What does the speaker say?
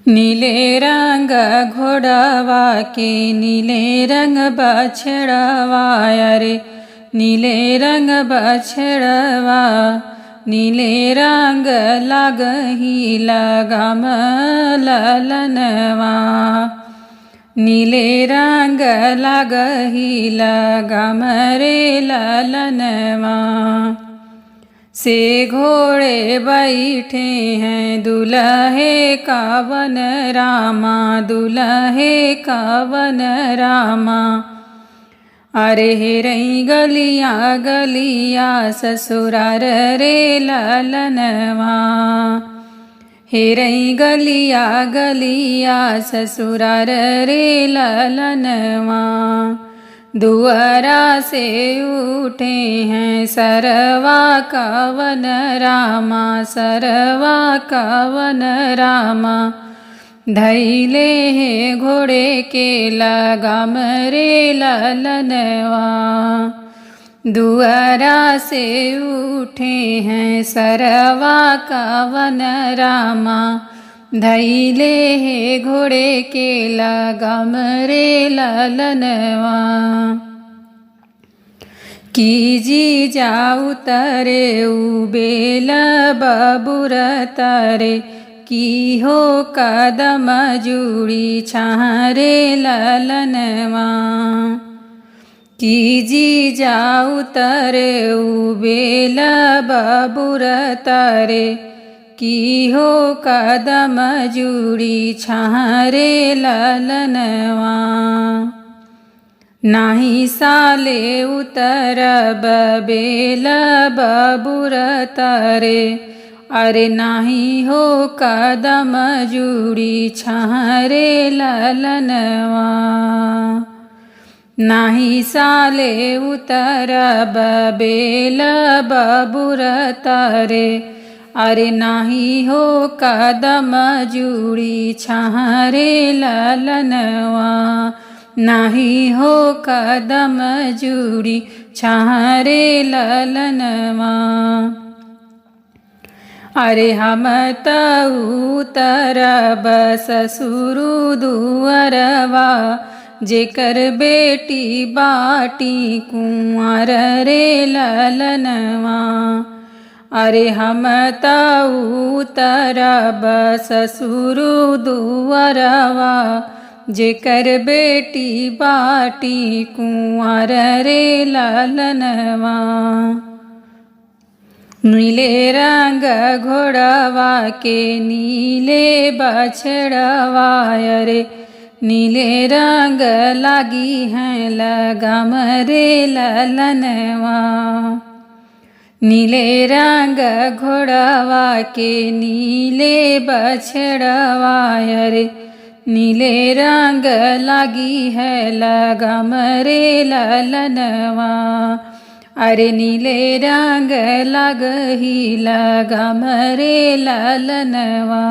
नीले रंग घोड़वा के नीले रंग बछड़वा रे नीले रंग बछड़वा नीले रंग लागही लगाम ललनवा नीले रंग लागही लगाम रे ललनवा से घोड़े बैठे हैं दुल्हे कावन रामा दुल्हे कावन रामा। अरे हेरई गलिया गलिया ससुरार रे ललनवा हेरई गलिया गलिया ससुरार रे ललनवा। दुआरा से उठे हैं सरवा कावन रामा सरवा कावन रामा। धैले हैं घोड़े के लगाम रे ललनवा दुआरा से उठे हैं सरवा कावन रामा। धैले है घोड़े के लगाम रे ललनवा। कीजी जाऊ तरे उबेल बबुर तरे की हो कदम जुड़ी छारे ललनवा। कीजी जाऊ तरे उबेल बबुर तरे की हो कदम जुड़ी छारे ललनवा। नाही साले उतरब बेल बबुर तरे अरे नाही हो कदम जुड़ी छारे ललनवा। नाही साले उतरब बेल बबुर तरे अरे नाही हो कदम जुड़ी छारे ललनवा नाही हो कदम जुड़ी छारे ललनवा। अरे हम उतरब ससुरु दुअरवा जेकर बेटी बाटी कुंवर रे ललनवा। अरे हम उतरब ससुरु दुअरवा जेकर बेटी बाटी कुंवर रे ललनवा। नीले रंग घोड़वा के नीले बछड़वा रे नीले रंग लागी हैं लगाम रे ललनवा। नीले रंग घोड़वा के नीले बछड़वा रे नीले रंग लागी है लगाम रे ललनवा। अरे नीले रंग लगही लगाम रे ललनवा।